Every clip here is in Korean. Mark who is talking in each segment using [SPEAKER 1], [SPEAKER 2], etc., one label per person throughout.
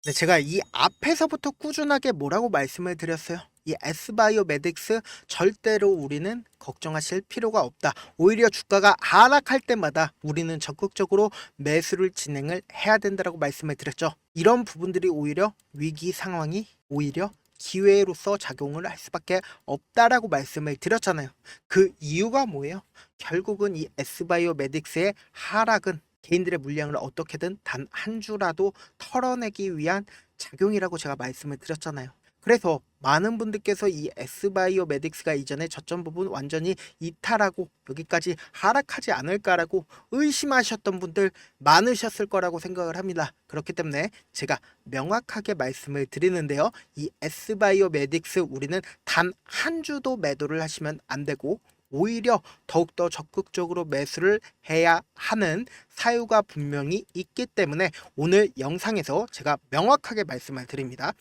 [SPEAKER 1] 네, 제가 이 앞에서부터 꾸준하게 뭐라고 말씀을 드렸어요. 이 S바이오메딕스 절대로 우리는 걱정하실 필요가 없다. 오히려 주가가 하락할 때마다 우리는 적극적으로 매수를 진행을 해야 된다라고 말씀을 드렸죠. 이런 부분들이 오히려 위기 상황이 오히려 기회로서 작용을 할 수밖에 없다라고 말씀을 드렸잖아요. 그 이유가 뭐예요? 결국은 이 S바이오메딕스의 하락은 개인들의 물량을 어떻게든 단 한 주라도 털어내기 위한 작용이라고 제가 말씀을 드렸잖아요. 그래서 많은 분들께서 이 S바이오메딕스가 이전에 저점 부분 완전히 이탈하고 여기까지 하락하지 않을까라고 의심하셨던 분들 많으셨을 거라고 생각을 합니다. 그렇기 때문에 제가 명확하게 말씀을 드리는데요. 이 S바이오메딕스 우리는 단 한 주도 매도를 하시면 안 되고 오히려 더욱더 적극적으로 매수를 해야 하는 사유가 분명히 있기 때문에 오늘 영상에서 제가 명확하게 말씀을 드립니다.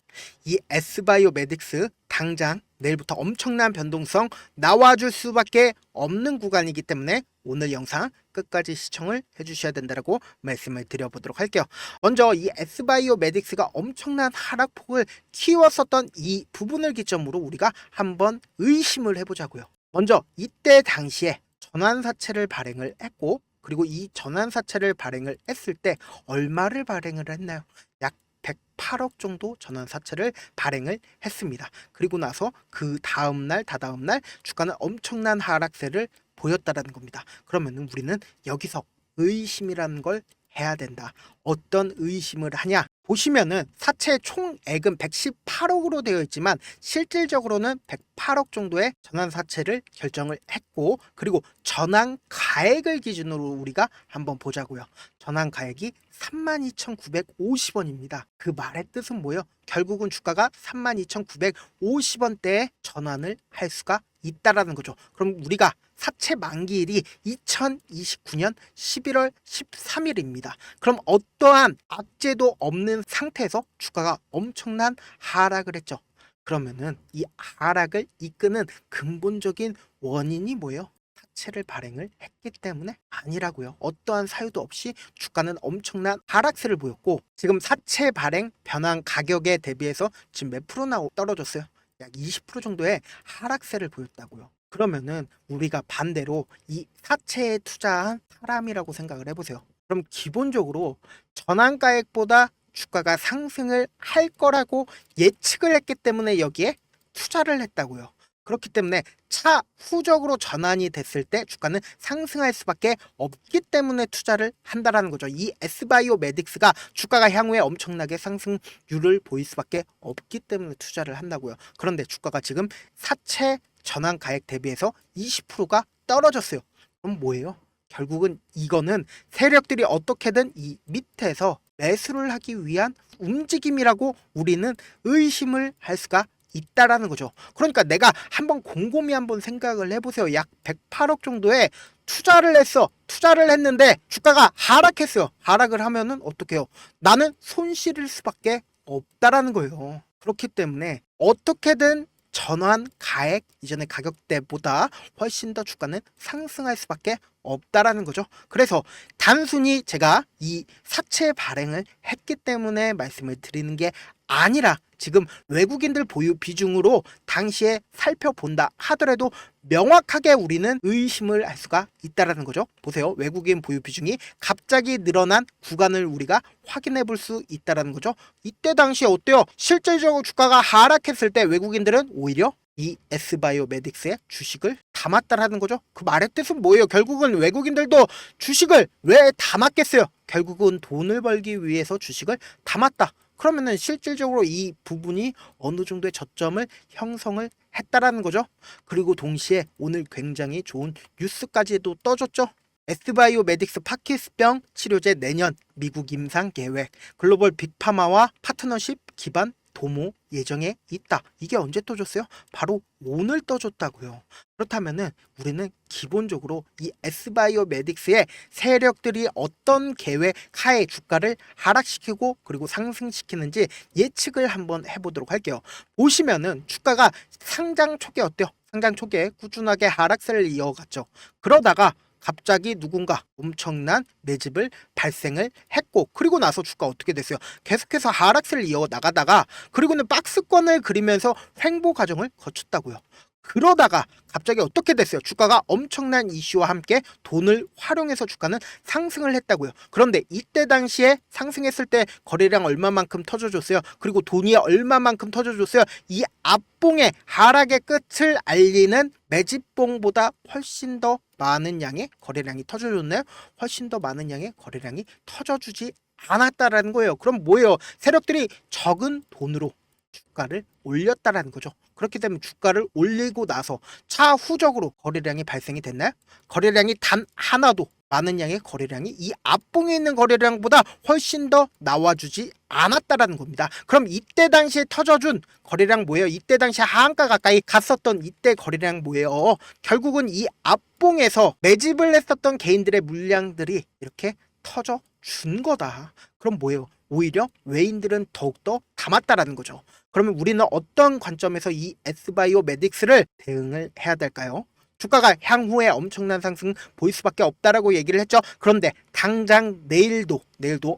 [SPEAKER 1] 이 S바이오메딕스 당장 내일부터 엄청난 변동성 나와줄 수밖에 없는 구간이기 때문에 오늘 영상 끝까지 시청을 해주셔야 된다고 말씀을 드려보도록 할게요. 먼저 이 S바이오메딕스가 엄청난 하락폭을 키웠었던 이 부분을 기점으로 우리가 한번 의심을 해보자고요. 먼저 이때 당시에 전환사채를 발행을 했고 그리고 이 전환사채를 발행을 했을 때 얼마를 발행을 했나요? 약 108억 정도 전환사채를 발행을 했습니다. 그리고 나서 그 다음날 다다음날 주가는 엄청난 하락세를 보였다라는 겁니다. 그러면 우리는 여기서 의심이라는 걸 해야 된다. 어떤 의심을 하냐? 보시면은 사채 총액은 118억으로 되어 있지만 실질적으로는 108억 정도의 전환 사채를 결정을 했고 그리고 전환 가액을 기준으로 우리가 한번 보자고요. 전환 가액이 32,950원입니다. 그 말의 뜻은 뭐예요? 결국은 주가가 32,950원대에 전환을 할 수가 있다라는 거죠. 그럼 우리가 사채 만기일이 2029년 11월 13일입니다. 그럼 어떠한 악재도 없는 상태에서 주가가 엄청난 하락을 했죠. 그러면은 이 하락을 이끄는 근본적인 원인이 뭐예요? 사채를 발행을 했기 때문에 아니라고요. 어떠한 사유도 없이 주가는 엄청난 하락세를 보였고 지금 사채 발행 변환 가격에 대비해서 지금 몇 프로나 떨어졌어요? 약 20% 정도의 하락세를 보였다고요. 그러면은 우리가 반대로 이 사채에 투자한 사람이라고 생각을 해보세요. 그럼 기본적으로 전환가액보다 주가가 상승을 할 거라고 예측을 했기 때문에 여기에 투자를 했다고요. 그렇기 때문에 차후적으로 전환이 됐을 때 주가는 상승할 수밖에 없기 때문에 투자를 한다라는 거죠. 이 S바이오메딕스가 주가가 향후에 엄청나게 상승률을 보일 수밖에 없기 때문에 투자를 한다고요. 그런데 주가가 지금 사채 전환 가액 대비해서 20%가 떨어졌어요. 그럼 뭐예요? 결국은 이거는 세력들이 어떻게든 이 밑에서 매수를 하기 위한 움직임이라고 우리는 의심을 할 수가 있다라는 거죠. 그러니까 내가 한번 곰곰이 한번 생각을 해보세요. 약 108억 정도의 투자를 했어. 투자를 했는데 주가가 하락했어요. 하락을 하면은 어떻게 해요? 나는 손실일 수밖에 없다라는 거예요. 그렇기 때문에 어떻게든 전환 가액 이전의 가격대보다 훨씬 더 주가는 상승할 수밖에 없다라는 거죠. 그래서 단순히 제가 이 사채 발행을 했기 때문에 말씀을 드리는 게 아니라 지금 외국인들 보유 비중으로 당시에 살펴본다 하더라도 명확하게 우리는 의심을 할 수가 있다라는 거죠. 보세요. 외국인 보유 비중이 갑자기 늘어난 구간을 우리가 확인해 볼 수 있다라는 거죠. 이때 당시에 어때요? 실질적으로 주가가 하락했을 때 외국인들은 오히려 이 S바이오메딕스의 주식을 담았다라는 거죠. 그 말의 뜻은 뭐예요? 결국은 외국인들도 주식을 왜 담았겠어요? 결국은 돈을 벌기 위해서 주식을 담았다. 그러면은 실질적으로 이 부분이 어느 정도의 저점을 형성을 했다라는 거죠. 그리고 동시에 오늘 굉장히 좋은 뉴스까지도 떠줬죠. S바이오메딕스 파킨스병 치료제 내년 미국 임상 계획, 글로벌 빅파마와 파트너십 기반 도모 예정에 있다. 이게 언제 떠줬어요? 바로 오늘 떠줬다고요. 그렇다면은 우리는 기본적으로 이 S바이오메딕스의 세력들이 어떤 계획 하에 주가를 하락시키고 그리고 상승시키는지 예측을 한번 해보도록 할게요. 보시면은 주가가 상장 초기에 어때요? 상장 초기에 꾸준하게 하락세를 이어갔죠. 그러다가 갑자기 누군가 엄청난 매집을 발생을 했고, 그리고 나서 주가 어떻게 됐어요? 계속해서 하락세를 이어나가다가 그리고는 박스권을 그리면서 횡보 과정을 거쳤다고요. 그러다가 갑자기 어떻게 됐어요? 주가가 엄청난 이슈와 함께 돈을 활용해서 주가는 상승을 했다고요. 그런데 이때 당시에 상승했을 때 거래량 얼마만큼 터져줬어요? 그리고 돈이 얼마만큼 터져줬어요? 이 앞봉의 하락의 끝을 알리는 매집봉보다 훨씬 더 많은 양의 거래량이 터져줬나요? 훨씬 더 많은 양의 거래량이 터져주지 않았다라는 거예요. 그럼 뭐예요? 세력들이 적은 돈으로 주가를 올렸다라는 거죠. 그렇기 때문에 주가를 올리고 나서 차후적으로 거래량이 발생이 됐나요? 거래량이 단 하나도, 많은 양의 거래량이 이 앞봉에 있는 거래량보다 훨씬 더 나와주지 않았다라는 겁니다. 그럼 이때 당시에 터져준 거래량 뭐예요? 이때 당시에 하한가 가까이 갔었던 이때 거래량 뭐예요? 결국은 이 앞봉에서 매집을 했었던 개인들의 물량들이 이렇게 터져 준 거다. 그럼 뭐예요? 오히려 외인들은 더욱더 담았다라는 거죠. 그러면 우리는 어떤 관점에서 이 S바이오메딕스를 대응을 해야 될까요? 주가가 향후에 엄청난 상승 보일 수밖에 없다라고 얘기를 했죠. 그런데 당장 내일도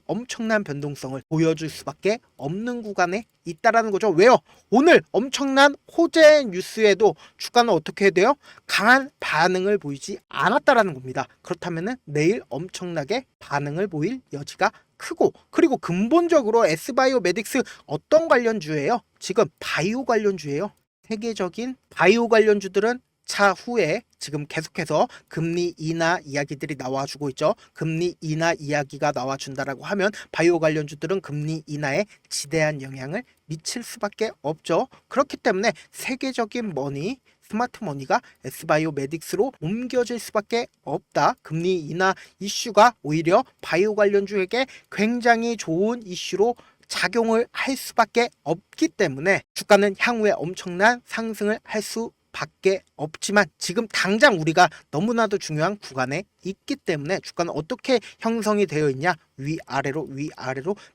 [SPEAKER 1] 엄청난 변동성을 보여줄 수밖에 없는 구간에 있다라는 거죠. 왜요? 오늘 엄청난 호재 뉴스에도 주가는 어떻게 해야 돼요? 강한 반응을 보이지 않았다라는 겁니다. 그렇다면 내일 엄청나게 반응을 보일 여지가 크고, 그리고 근본적으로 S바이오메딕스 어떤 관련주예요? 지금 바이오 관련주예요. 세계적인 바이오 관련주들은 차후에 지금 계속해서 금리 인하 이야기들이 나와주고 있죠. 금리 인하 이야기가 나와준다라고 하면 바이오 관련주들은 금리 인하에 지대한 영향을 미칠 수밖에 없죠. 그렇기 때문에 세계적인 머니, 스마트 머니가 S바이오메딕스로 옮겨질 수밖에 없다. 금리 인하 이슈가 오히려 바이오 관련주에게 굉장히 좋은 이슈로 작용을 할 수밖에 없기 때문에 주가는 향후에 엄청난 상승을 할 수밖에 없지만, 지금 당장 우리가 너무나도 중요한 구간에 있기 때문에 주가는 어떻게 형성이 되어 있냐? 위아래로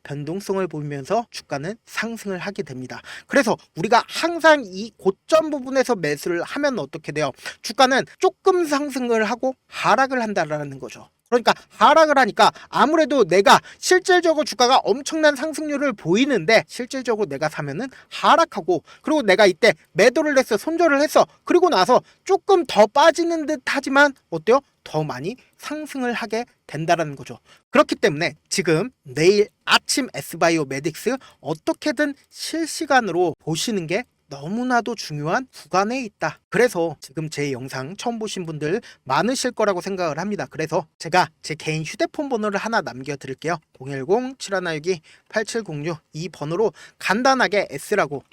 [SPEAKER 1] 변동성을 보이면서 주가는 상승을 하게 됩니다. 그래서 우리가 항상 이 고점 부분에서 매수를 하면 어떻게 돼요? 주가는 조금 상승을 하고 하락을 한다라는 거죠. 그러니까 하락을 하니까 아무래도 내가 실질적으로 주가가 엄청난 상승률을 보이는데 실질적으로 내가 사면은 하락하고, 그리고 내가 이때 매도를 했어, 손절을 했어, 그리고 나서 조금 더 빠지는 듯 하지만 어때요? 더 많이 상승을 하게 된다라는 거죠. 그렇기 때문에 지금 내일 아침 S바이오메딕스 어떻게든 실시간으로 보시는 게 너무나도 중요한 구간에 있다. 그래서 지금 제 영상 처음 보신 분들 많으실 거라고 생각을 합니다. 그래서 제가 제 개인 휴대폰 번호를 하나 남겨드릴게요. 010-7162-8706 이 번호로 간단하게 S라고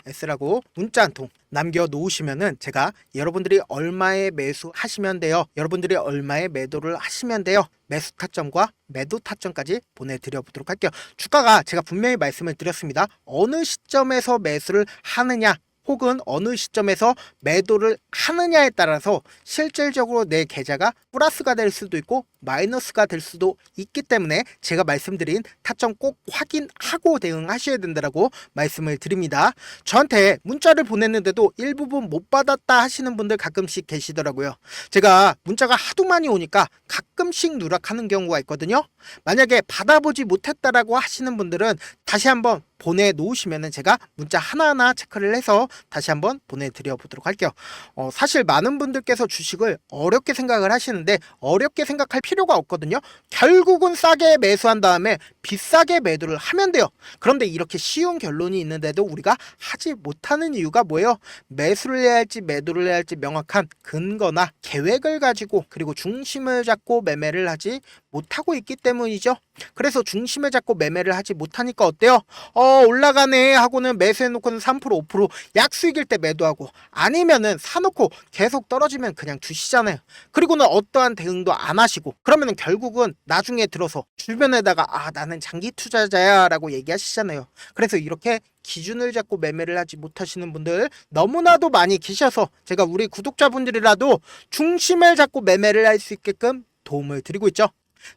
[SPEAKER 1] 문자 한 통 남겨놓으시면은 제가 여러분들이 얼마에 매수하시면 돼요, 여러분들이 얼마에 매도를 하시면 돼요, 매수 타점과 매도 타점까지 보내드려 보도록 할게요. 주가가 제가 분명히 말씀을 드렸습니다. 어느 시점에서 매수를 하느냐 혹은 어느 시점에서 매도를 하느냐에 따라서 실질적으로 내 계좌가 플러스가 될 수도 있고 마이너스가 될 수도 있기 때문에 제가 말씀드린 타점 꼭 확인하고 대응하셔야 된다고 말씀을 드립니다. 저한테 문자를 보냈는데도 일부분 못 받았다 하시는 분들 가끔씩 계시더라고요. 제가 문자가 하도 많이 오니까 가끔씩 누락하는 경우가 있거든요. 만약에 받아보지 못했다라고 하시는 분들은 다시 한번 보내놓으시면 제가 문자 하나하나 체크를 해서 다시 한번 보내드려 보도록 할게요. 사실 많은 분들께서 주식을 어렵게 생각을 하시는데 어렵게 생각할 필요가 없거든요. 결국은 싸게 매수한 다음에 비싸게 매도를 하면 돼요. 그런데 이렇게 쉬운 결론이 있는데도 우리가 하지 못하는 이유가 뭐예요? 매수를 해야 할지 매도를 해야 할지 명확한 근거나 계획을 가지고, 그리고 중심을 잡고 매매를 하지 못하고 있기 때문이죠. 그래서 중심을 잡고 매매를 하지 못하니까 어때요? 올라가네 하고는 매수해놓고는 3% 5% 약수익일 때 매도하고, 아니면은 사놓고 계속 떨어지면 그냥 두시잖아요. 그리고는 어떠한 대응도 안 하시고, 그러면은 결국은 나중에 들어서 주변에다가 나는 장기 투자자야 라고 얘기하시잖아요. 그래서 이렇게 기준을 잡고 매매를 하지 못하시는 분들 너무나도 많이 계셔서 제가 우리 구독자분들이라도 중심을 잡고 매매를 할 수 있게끔 도움을 드리고 있죠.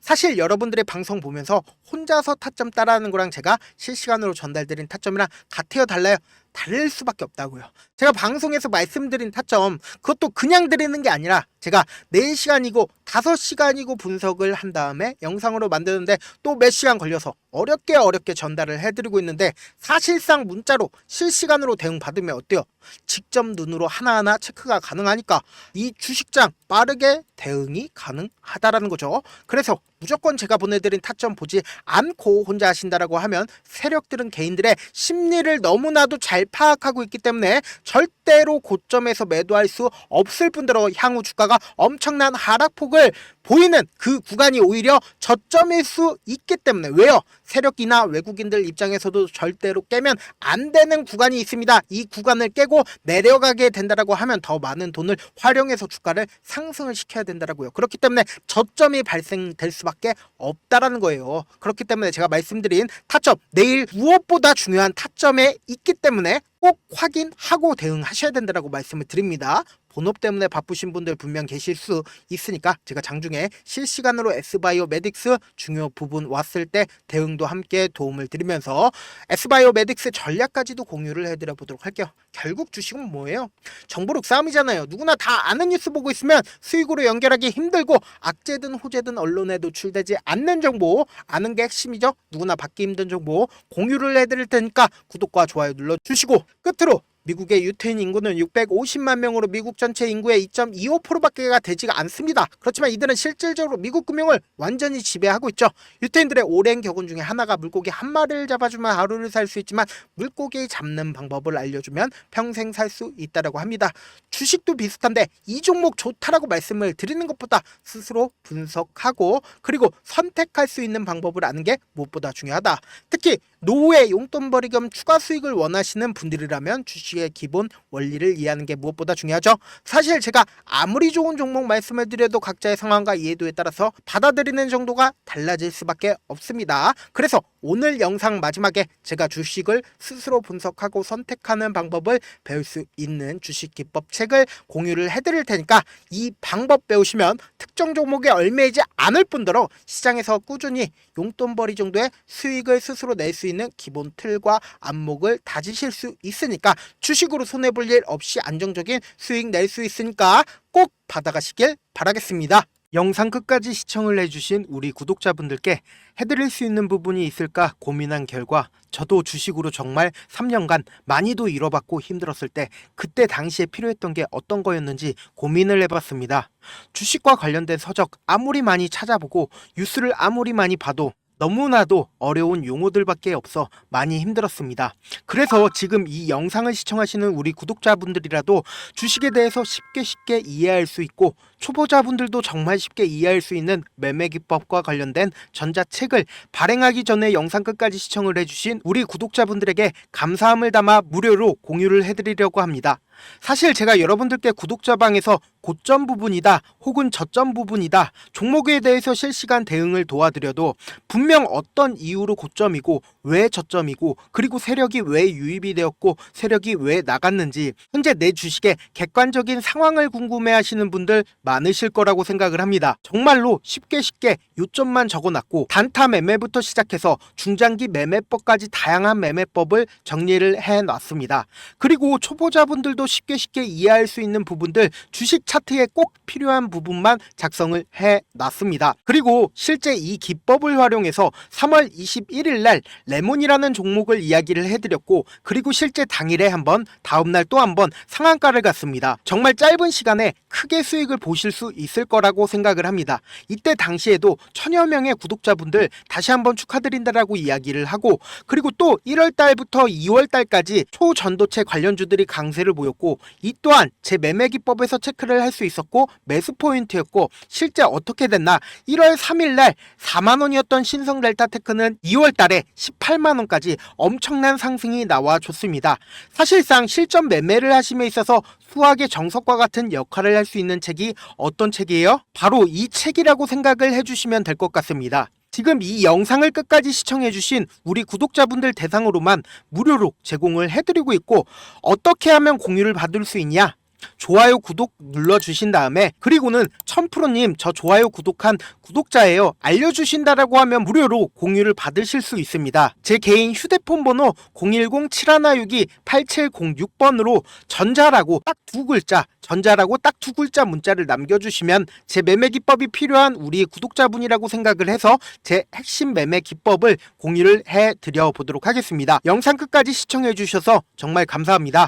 [SPEAKER 1] 사실 여러분들의 방송 보면서 혼자서 타점 따라하는 거랑 제가 실시간으로 전달드린 타점이랑 같아요, 달라요? 다를 수밖에 없다고요. 제가 방송에서 말씀드린 타점, 그것도 그냥 드리는 게 아니라 제가 4시간이고 5시간이고 분석을 한 다음에 영상으로 만드는데 또 몇 시간 걸려서 어렵게 전달을 해드리고 있는데, 사실상 문자로 실시간으로 대응 받으면 어때요? 직접 눈으로 하나하나 체크가 가능하니까 이 주식장 빠르게 대응이 가능하다라는 거죠. 그래서 무조건 제가 보내드린 타점 보지 않고 혼자 하신다라고 하면 세력들은 개인들의 심리를 너무나도 잘 파악하고 있기 때문에 절대로 고점에서 매도할 수 없을 뿐더러 향후 주가가 엄청난 하락폭을 보이는 그 구간이 오히려 저점일 수 있기 때문에, 왜요? 세력이나 외국인들 입장에서도 절대로 깨면 안 되는 구간이 있습니다. 이 구간을 깨고 내려가게 된다라고 하면 더 많은 돈을 활용해서 주가를 상승을 시켜야 된다라고요. 그렇기 때문에 저점이 발생될 수밖에 없다라는 거예요. 그렇기 때문에 제가 말씀드린 타점, 내일 무엇보다 중요한 타점에 있기 때문에 꼭 확인하고 대응하셔야 된다라고 말씀을 드립니다. 본업 때문에 바쁘신 분들 분명 계실 수 있으니까 제가 장중에 실시간으로 S바이오메딕스 중요 부분 왔을 때 대응도 함께 도움을 드리면서 S바이오메딕스 전략까지도 공유를 해드려 보도록 할게요. 결국 주식은 뭐예요? 정보력 싸움이잖아요. 누구나 다 아는 뉴스 보고 있으면 수익으로 연결하기 힘들고 악재든 호재든 언론에 노출되지 않는 정보, 아는 게 핵심이죠. 누구나 받기 힘든 정보 공유를 해드릴 테니까 구독과 좋아요 눌러주시고, 끝으로 미국의 유태인 인구는 650만 명으로 미국 전체 인구의 2.25%밖에 되지가 않습니다. 그렇지만 이들은 실질적으로 미국 금융을 완전히 지배하고 있죠. 유태인들의 오랜 격언 중에 하나가 물고기 한 마리를 잡아주면 하루를 살 수 있지만 물고기 잡는 방법을 알려주면 평생 살 수 있다고 합니다. 주식도 비슷한데 이 종목 좋다라고 말씀을 드리는 것보다 스스로 분석하고 그리고 선택할 수 있는 방법을 아는 게 무엇보다 중요하다. 특히 노후에 용돈벌이 겸 추가 수익을 원하시는 분들이라면 주식의 기본 원리를 이해하는 게 무엇보다 중요하죠. 사실 제가 아무리 좋은 종목 말씀을 드려도 각자의 상황과 이해도에 따라서 받아들이는 정도가 달라질 수밖에 없습니다. 그래서 오늘 영상 마지막에 제가 주식을 스스로 분석하고 선택하는 방법을 배울 수 있는 주식 기법 책을 공유를 해드릴 테니까 이 방법 배우시면 특정 종목에 얽매이지 않을 뿐더러 시장에서 꾸준히 용돈벌이 정도의 수익을 스스로 낼 수 있는 기본 틀과 안목을 다지실 수 있으니까 주식으로 손해볼 일 없이 안정적인 수익 낼 수 있으니까 꼭 받아가시길 바라겠습니다. 영상 끝까지 시청을 해주신 우리 구독자분들께 해드릴 수 있는 부분이 있을까 고민한 결과 저도 주식으로 정말 3년간 많이도 잃어봤고 힘들었을 때 그때 당시에 필요했던 게 어떤 거였는지 고민을 해봤습니다. 주식과 관련된 서적 아무리 많이 찾아보고 뉴스를 아무리 많이 봐도 너무나도 어려운 용어들밖에 없어 많이 힘들었습니다. 그래서 지금 이 영상을 시청하시는 우리 구독자분들이라도 주식에 대해서 쉽게 이해할 수 있고 초보자분들도 정말 쉽게 이해할 수 있는 매매 기법과 관련된 전자책을 발행하기 전에 영상 끝까지 시청을 해주신 우리 구독자분들에게 감사함을 담아 무료로 공유를 해드리려고 합니다. 사실 제가 여러분들께 구독자방에서 고점 부분이다 혹은 저점 부분이다 종목에 대해서 실시간 대응을 도와드려도 분명 어떤 이유로 고점이고 왜 저점이고 그리고 세력이 왜 유입이 되었고 세력이 왜 나갔는지 현재 내 주식의 객관적인 상황을 궁금해하시는 분들 많으실 거라고 생각을 합니다. 정말로 쉽게 요점만 적어놨고 단타 매매부터 시작해서 중장기 매매법까지 다양한 매매법을 정리를 해놨습니다. 그리고 초보자분들도 쉽게 이해할 수 있는 부분들 주식 차트에 꼭 필요한 부분만 작성을 해놨습니다. 그리고 실제 이 기법을 활용해서 3월 21일 날 레몬이라는 종목을 이야기를 해드렸고 그리고 실제 당일에 한번 다음날 또 한번 상한가를 갔습니다. 정말 짧은 시간에 크게 수익을 보실 수 있을 거라고 생각을 합니다. 이때 당시에도 1000여 명의 구독자분들 다시 한번 축하드린다라고 이야기를 하고 그리고 또 1월 달부터 2월 달까지 초전도체 관련주들이 강세를 보였고 이 또한 제 매매 기법에서 체크를 할 수 있었고 매수 포인트였고 실제 어떻게 됐나 1월 3일 날 4만원이었던 신성 델타테크는 2월 달에 18만원까지 엄청난 상승이 나와줬습니다. 사실상 실전 매매를 하심에 있어서 수학의 정석과 같은 역할을 할 수 있는 책이 어떤 책이에요? 바로 이 책이라고 생각을 해주시면 될 것 같습니다. 지금 이 영상을 끝까지 시청해주신 우리 구독자분들 대상으로만 무료로 제공을 해드리고 있고 어떻게 하면 공유를 받을 수 있냐? 좋아요, 구독 눌러주신 다음에 그리고는 1000%님 저 좋아요, 구독한 구독자예요 알려주신다라고 하면 무료로 공유를 받으실 수 있습니다. 제 개인 휴대폰 번호 010-7162-8706번으로 전자라고 딱 두 글자 문자를 남겨주시면 제 매매 기법이 필요한 우리 구독자분이라고 생각을 해서 제 핵심 매매 기법을 공유를 해드려 보도록 하겠습니다. 영상 끝까지 시청해 주셔서 정말 감사합니다.